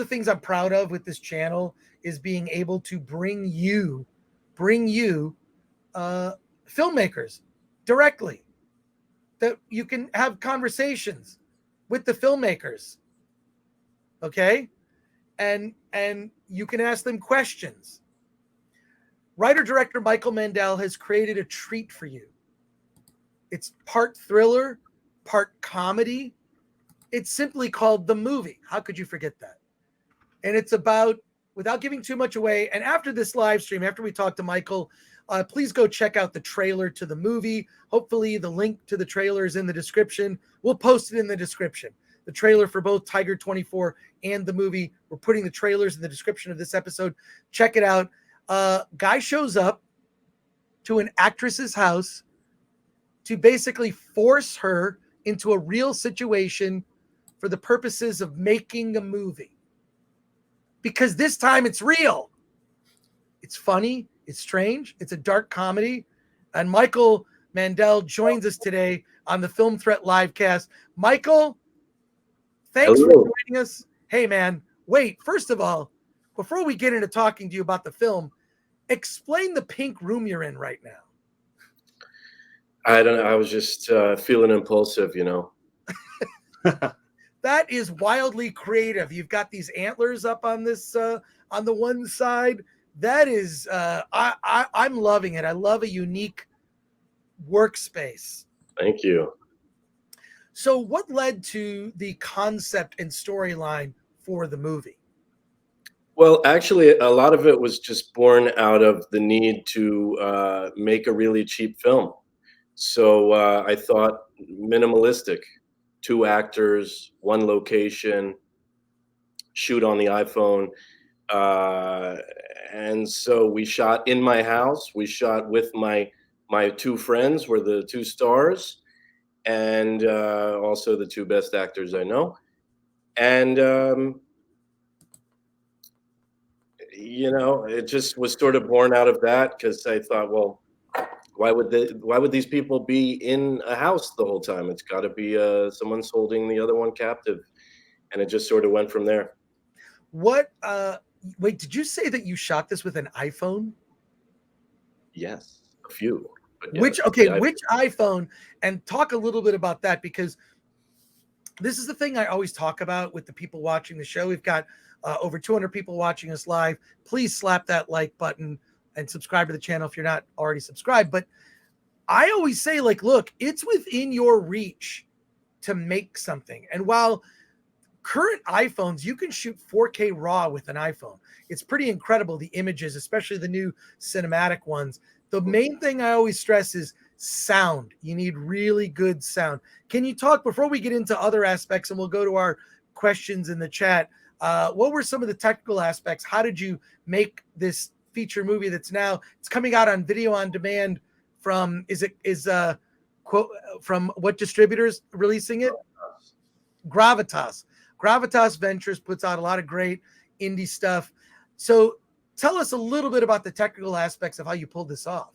the things I'm proud of with this channel is being able to bring you filmmakers directly, that you can have conversations with the filmmakers, okay? And you can ask them questions. Writer-director Michael Mandell has created a treat for you. It's part thriller, part comedy. It's simply called The Movie. How could you forget that? And it's about, without giving too much away, and after this live stream, after we talk to Michael, please go check out the trailer to the movie. Hopefully the link to the trailer is in the description. We'll post it in the description. The trailer for both Tiger 24 and the movie. We're putting the trailers in the description of this episode. Check it out. Guy shows up to an actress's house to basically force her into a real situation for the purposes of making a movie. Because this time it's real. It's funny. It's strange. It's a dark comedy. And Michael Mandell joins us today on the Film Threat Livecast. Michael, thanks for joining us. Hey, man, wait. First of all, before we get into talking to you about the film, explain the pink room you're in right now. I don't know. I was just feeling impulsive, you know. That is wildly creative. You've got these antlers up on this, on the one side. That is, I'm loving it. I love a unique workspace. Thank you. So what led to the concept and storyline for the movie? Well, actually, a lot of it was just born out of the need to make a really cheap film. So I thought minimalistic, 2 actors, 1 location, shoot on the iPhone. And so we shot in my house. We shot with my 2 friends, were the 2 stars, and also the 2 best actors I know. And you know, it just was sort of born out of that, because I thought, well, why would these people be in a house the whole time? It's got to be someone's holding the other one captive, and it just sort of went from there. What? Wait, did you say that you shot this with an iPhone? Yes, a few. Yeah, which iPhone? And talk a little bit about that, because this is the thing I always talk about with the people watching the show. We've got over 200 people watching us live. Please slap that like button and subscribe to the channel if you're not already subscribed. But I always say, like, look, it's within your reach to make something. And while current iPhones, you can shoot 4K RAW with an iPhone. It's pretty incredible, the images, especially the new cinematic ones. The main thing I always stress is sound. You need really good sound. Can you talk, before we get into other aspects, and we'll go to our questions in the chat, what were some of the technical aspects? How did you make this feature movie that's now, it's coming out on video on demand from, from what distributors releasing it? Gravitas. Gravitas Ventures puts out a lot of great indie stuff. So tell us a little bit about the technical aspects of how you pulled this off.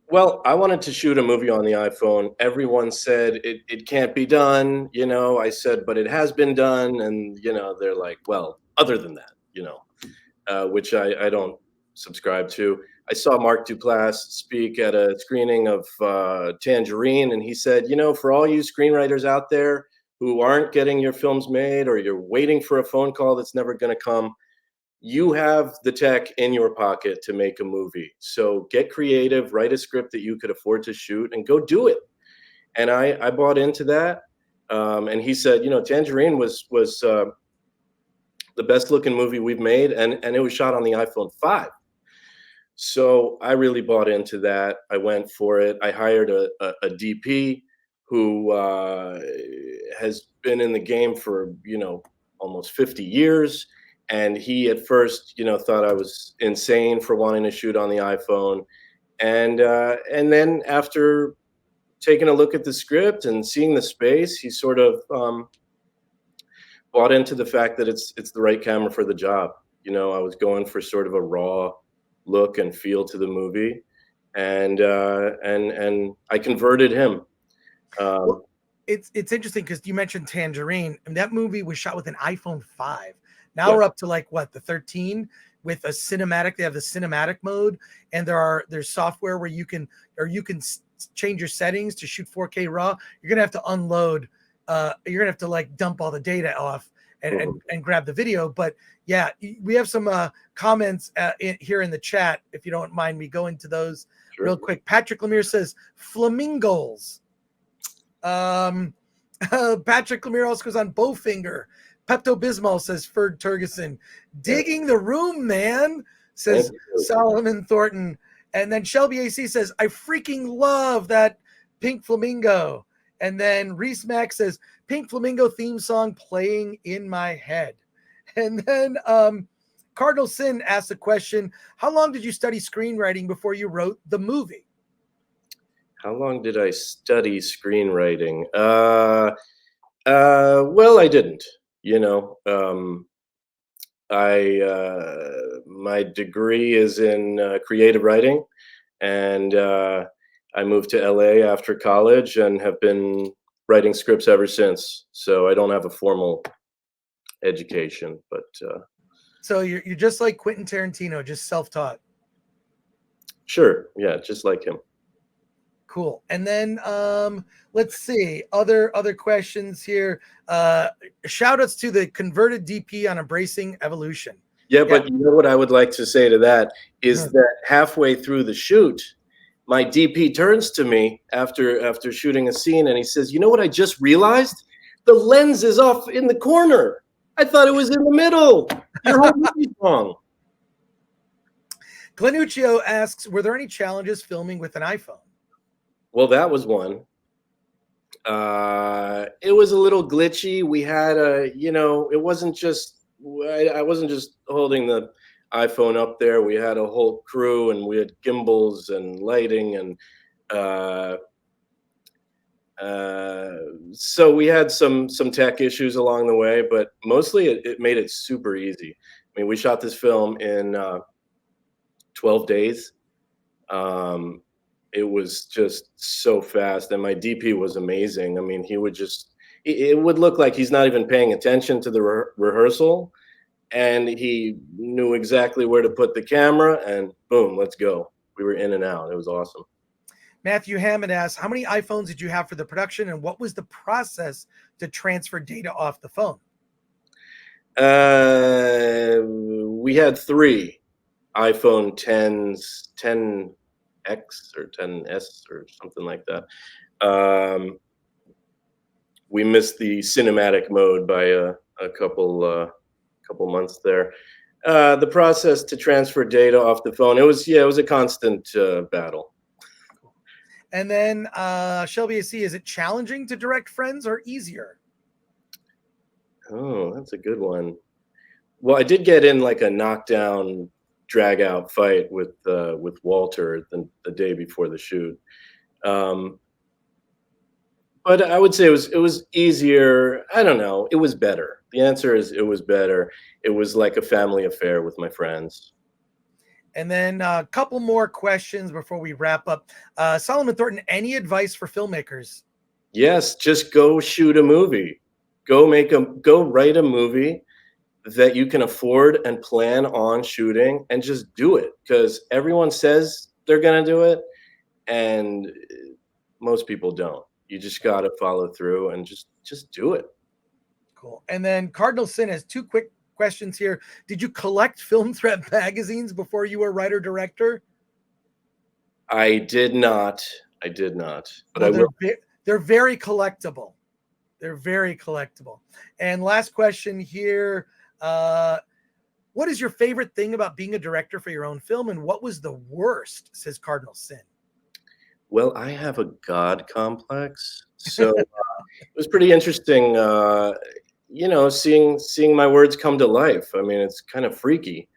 Well, I wanted to shoot a movie on the iPhone. Everyone said it can't be done. You know, I said, but it has been done. And, you know, they're like, well, other than that, you know, which I don't subscribe to. I saw Mark Duplass speak at a screening of Tangerine, and he said, you know, for all you screenwriters out there who aren't getting your films made, or you're waiting for a phone call that's never going to come, you have the tech in your pocket to make a movie. So get creative, write a script that you could afford to shoot, and go do it. And I bought into that. And he said, you know, Tangerine was the best looking movie we've made, and it was shot on the iPhone 5. So I really bought into that. I went for it. I hired a DP who has been in the game for, you know, almost 50 years. And he at first, you know, thought I was insane for wanting to shoot on the iPhone. And then after taking a look at the script and seeing the space, he sort of bought into the fact that it's the right camera for the job. You know, I was going for sort of a raw look and feel to the movie, and I converted him. Well, it's interesting because you mentioned Tangerine, and that movie was shot with an iPhone 5. Now we're up to like what, the 13 with a cinematic. They have the cinematic mode, and there's software where you can change your settings to shoot 4K raw. You're gonna have to unload. You're gonna have to like dump all the data off and grab the video. But yeah, we have some comments here in the chat. If you don't mind me going to those real quick. Patrick Lemire says flamingos. Patrick Lemire also goes on Bowfinger. Pepto-Bismol, says Ferg Turgeson. Digging the room, man, says Solomon Thornton. And then Shelby AC says, I freaking love that Pink Flamingo. And then Reese Mack says, Pink Flamingo theme song playing in my head. And then Cardinal Sin asked a question, how long did you study screenwriting before you wrote the movie? How long did I study screenwriting? Well, I didn't. My degree is in creative writing, and I moved to LA after college and have been writing scripts ever since. So I don't have a formal education, but so you're just like Quentin Tarantino, just self-taught. Sure, yeah, just like him. Cool. And then let's see other questions here. Shout outs to the converted DP on embracing evolution. Yeah, but you know what I would like to say to that is that halfway through the shoot, my DP turns to me after shooting a scene and he says, you know what I just realized? The lens is off in the corner. I thought it was in the middle. Your whole movie's wrong. Glenuccio asks, were there any challenges filming with an iPhone? Well, that was one. It was a little glitchy. We had it wasn't just, I wasn't just holding the iPhone up there. We had a whole crew and we had gimbals and lighting and so we had some tech issues along the way, but mostly it made it super easy. I mean, we shot this film in 12 days. It was just so fast, and my DP was amazing. I mean, he would it would look like he's not even paying attention to the rehearsal, and he knew exactly where to put the camera, and boom, let's go. We were in and out. It was awesome. Matthew Hammond asks, how many iPhones did you have for the production, and what was the process to transfer data off the phone? We had 3 iPhone 10s, 10X or 10S or something like that. We missed the cinematic mode by a couple months there. The process to transfer data off the phone, it was a constant battle. And then Shelby AC, is it challenging to direct friends or easier? Oh, that's a good one. Well, I did get in like a knockdown, drag out fight with Walter the day before the shoot. But I would say it was easier. I don't know. It was better. The answer is it was better. It was like a family affair with my friends. And then a couple more questions before we wrap up. Solomon Thornton, any advice for filmmakers? Yes, just go shoot a movie. Go write a movie that you can afford and plan on shooting, and just do it, because everyone says they're going to do it and most people don't. You just got to follow through and just do it. Cool. And then Cardinal Sin has 2 quick questions here. Did you collect Film Threat magazines before you were writer director? I did not. But well, I will. They're very collectible. They're very collectible. And last question here. What is your favorite thing about being a director for your own film, and what was the worst, says Cardinal Sin? Well, I have a God complex, so it was pretty interesting, seeing my words come to life. I mean, it's kind of freaky,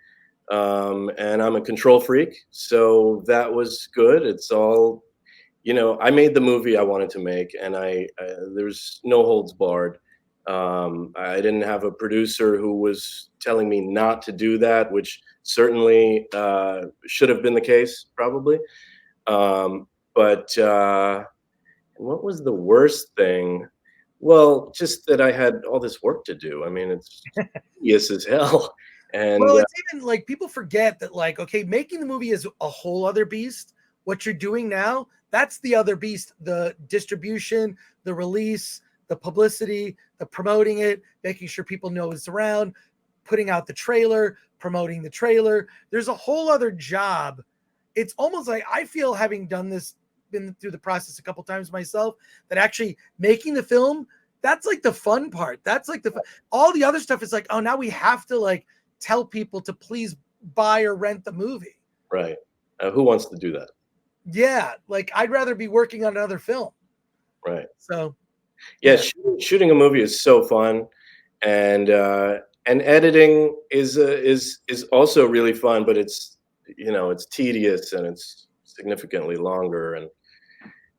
and I'm a control freak, so that was good. It's all, I made the movie I wanted to make, and there's no holds barred. I didn't have a producer who was telling me not to do that, which certainly should have been the case, probably. But what was the worst thing? Well, just that I had all this work to do. I mean, it's tedious as hell. And Well, it's even like people forget that, like, okay, making the movie is a whole other beast. What you're doing now, that's the other beast. The distribution, the release, the publicity, the promoting it, making sure people know it's around, putting out the trailer, promoting the trailer. There's a whole other job. It's almost like I feel, having done this, been through the process a couple times myself, that actually making the film, that's like the fun part. That's like all the other stuff is like, oh, now we have to like tell people to please buy or rent the movie. right. Who wants to do that? Yeah, like I'd rather be working on another film. Right. So Yeah, yeah. shooting a movie is so fun, and editing is also really fun, but it's, it's tedious and it's significantly longer, and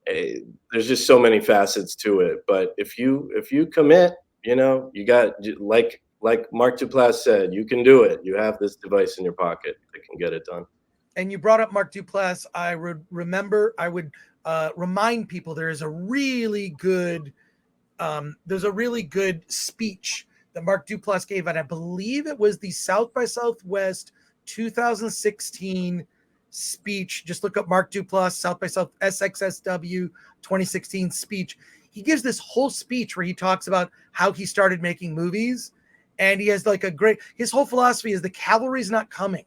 eh, there's just so many facets to it. But if you commit, you got, like Mark Duplass said, you can do it. You have this device in your pocket that can get it done. And you brought up Mark Duplass. I would remember, I would remind people there's a really good speech that Mark Duplass gave, and I believe it was the South by Southwest 2016 speech. Just look up Mark Duplass, South by South SXSW 2016 speech. He gives this whole speech where he talks about how he started making movies, and he has like his whole philosophy is the cavalry's not coming.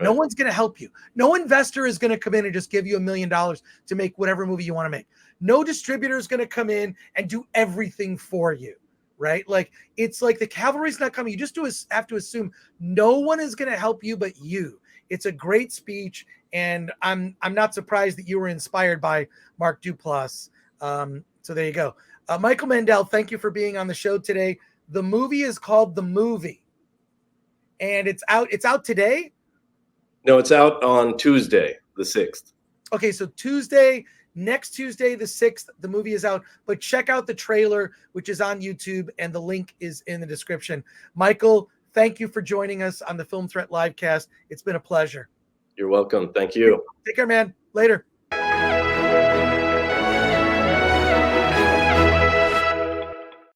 No Right. one's going to help you. No investor is going to come in and just give you $1 million to make whatever movie you want to make. No distributor is going to come in and do everything for you, right? Like, it's like the cavalry's not coming. You just have to assume no one is going to help you but you. It's a great speech, and I'm not surprised that you were inspired by Mark Duplass. So there you go. Michael Mandell, thank you for being on the show today. The movie is called The Movie, and it's out. It's out today. No, it's out on Tuesday, the 6th. Okay, so next Tuesday, the 6th, the movie is out, but check out the trailer, which is on YouTube, and the link is in the description. Michael, thank you for joining us on the Film Threat Livecast. It's been a pleasure. You're welcome. Thank you. Take care, man. Later.